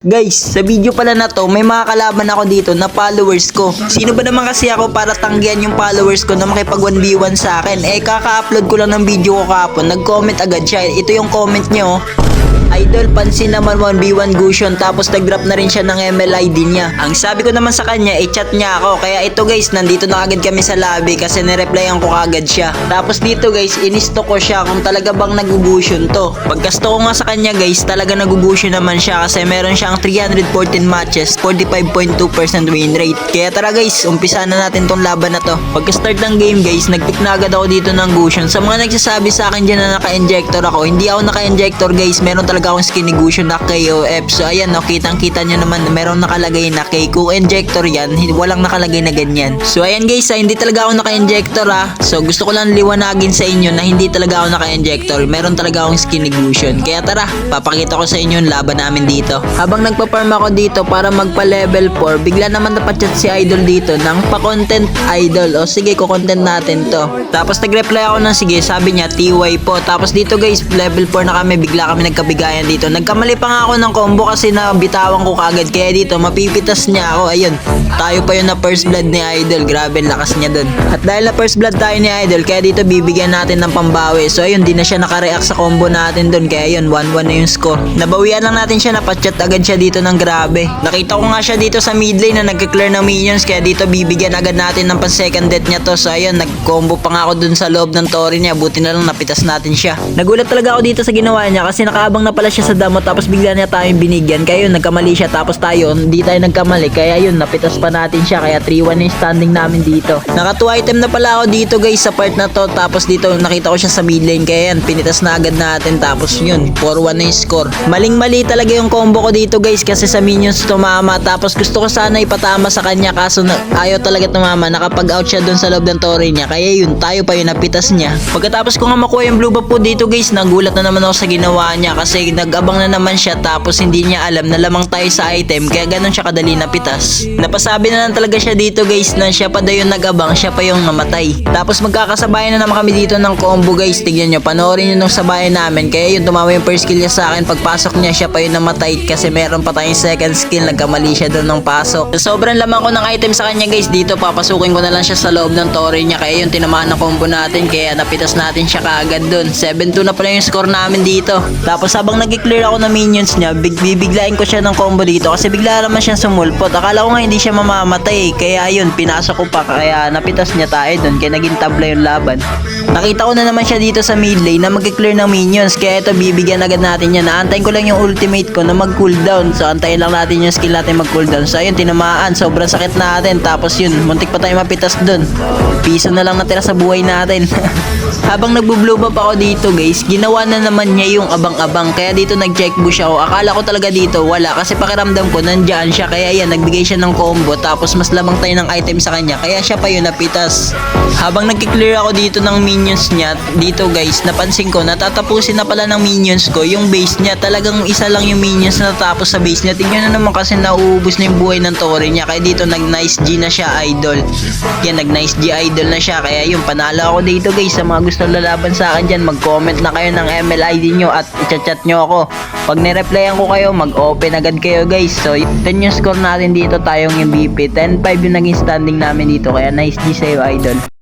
Guys, sa video pala na to, may mga kalaban ako dito na followers ko. Sino ba naman kasi ako para tanggihan yung followers ko na makipag 1v1 sa akin? Kaka-upload ko lang ng video ko kahapon, nag-comment agad siya. Ito yung comment niyo. Idol, pansin naman 1v1 Gusion, tapos nag-drop na rin siya ng ML ID niya. Ang sabi ko naman sa kanya, i-chat niya ako. Kaya ito guys, nandito na agad kami sa lobby kasi nireplyan ko kagad siya. Tapos dito guys, inisto ko siya kung talaga bang nag-Gusion to. Pagkasto ko nga sa kanya guys, talaga nag-Gusion naman siya kasi meron siyang 314 matches, 45.2% win rate. Kaya tara guys, umpisa na natin tong laban na to. Pagka-start ng game guys, nag-pick na agad ako dito ng Gusion. Sa mga nagsasabi sa akin dyan na naka-injector ako, hindi ako naka-injector guys, meron talaga akong skinny Gusion na KOF. So ayan, no, kitang-kita nyo naman meron nakalagay na K. Kung injector yan, walang nakalagay na ganyan. So ayan guys, hindi talaga ako naka-injector ha. So gusto ko lang liwanagin sa inyo na hindi talaga ako naka-injector. Meron talaga akong skinny Gusion. Kaya tara, papakita ko sa inyo yung laban namin dito. Habang nagpa-farm ako dito para magpa-level 4, bigla naman napachat si Idol dito ng pa-content Idol. O sige, ko-content natin to. Tapos nag-reply ako ng sige, sabi niya TY po. Tapos dito guys, level 4 na kami, bigla kami nagkabigayan dito. Nagkamali pa nga ako ng combo kasi nabitawan ko kagad. Kaya dito, mapipitas niya ako. Ayun, tayo pa yun na first blood ni Idol. Grabe, lakas niya dun. At dahil na first blood tayo ni Idol, kaya dito bibigyan natin ng pambawi. So ayun, di na siya nakareact sa combo natin dun. Kaya yun, 1-1 na yung score. Nabawian lang natin siya, napachat agad siya dito ng grabe. Nakita ko nga siya dito sa mid lane na nagka-clear ng minions. Kaya dito bibigyan agad natin ng pan-second death niya to. So ayun, nag-combo pa nga ako dun sa loob ng tori niya. Buti na lang napitas natin siya. Nagulat talaga ako dito sa ginawa niya kasi nakaabang na pala siya sa damo. Tapos bigla niya tayong binigyan. Kaya yun, nagkamali siya. Tapos tayo, hindi tayo nagkamali. Kaya yun, napitas pa natin siya. Kaya 3-1 yung standing namin dito. Naka 2 item na pala ako dito guys sa part na to. Tapos dito nakita ko siya sa mid lane. Kaya yan, pinitas na agad natin. Tapos yun, 4-1 na yung score. Maling-mali talaga yung combo ko dito guys kasi sa minions tumama. Tapos gusto ko sana ipatama sa kanya kaso ayaw talaga tumama. Nakapag-out siya dun sa loob ng tori niya. Kaya yun, tayo pa yun napitas niya. Pagkatapos ko nga makuha yung blue buff po dito guys, nagulat na naman ako sa ginawa niya kasi nag-abang na naman siya. Tapos hindi niya alam na lamang tayo sa item. Kaya ganun siya kadali napitas. Napasabi na lang talaga siya dito guys na siya pa daw yung nag-abang, siya pa yung namatay. Tapos magkakasabayan na naman kami dito ng combo guys. Tignan nyo, panoorin nyo nung sabayan namin. Kaya yun, tumama yung first skill niya sa akin. Pagpasok niya, siya pa yung namatay kasi meron pa tayong second skill. Nagkamali siya doon ng pasok. So, sobrang lamang ko ng item sa kanya guys. Dito papasukin ko na lang siya sa loob ng tori niya. Kaya yun, tinamaan ng combo natin. Kaya napitas natin siya kaagad doon. 7-2 na pala yung score namin dito. Tapos habang nag-clear ako ng minions niya, bibiglain ko siya ng combo dito kasi bigla naman siya sumulpot. Akala ko nga hindi siya mamamatay. Kaya yun, pinasok ko pa. Kaya napitas niya tayo doon. Kaya naging tabla yung laban. Nakita ko na naman siya dito sa mid lane na mag-clear ng minions. Kaya ito, bibigyan agad natin yan. Naantayin ko lang yung ultimate ko na mag-cooldown. So, antayin lang natin yung skill natin mag-cooldown. So, ayun, tinamaan. Sobrang sakit natin. Tapos yun, muntik pa tayo mapitas dun. Piso na lang natira sa buhay natin. Habang nagbo-blow up ako dito guys, ginawa na naman niya yung abang-abang. Kaya dito nag-check bush ako. Akala ko talaga dito wala kasi pakiramdam ko nandyan siya. Kaya yan, nagbigay siya ng combo. Tapos mas lamang tayo ng item sa kanya. Kaya siya pa yun napitas. Habang nag-clear ako dito ng minions niya, dito guys, napansin ko, natatapusin na pala ng minions ko yung base niya. Talagang isa lang yung minions na natapos sa base niya. Tingnan na naman kasi nauubos na yung buhay ng tori niya. Kaya dito nag-nice G na siya, idol. Yan, nag-nice G idol na siya. Kaya yung panalo ako dito guys. Sa mga gusto lalaban sa akin dyan, mag-comment na kayo ng ML ID nyo at i-chat nyo ako. Pag nireplyan ko kayo, mag-open agad kayo guys. So, 10 yung score natin dito, tayong MVP. 10-5 yung naging standing namin dito. Kaya nice G sa'yo, idol.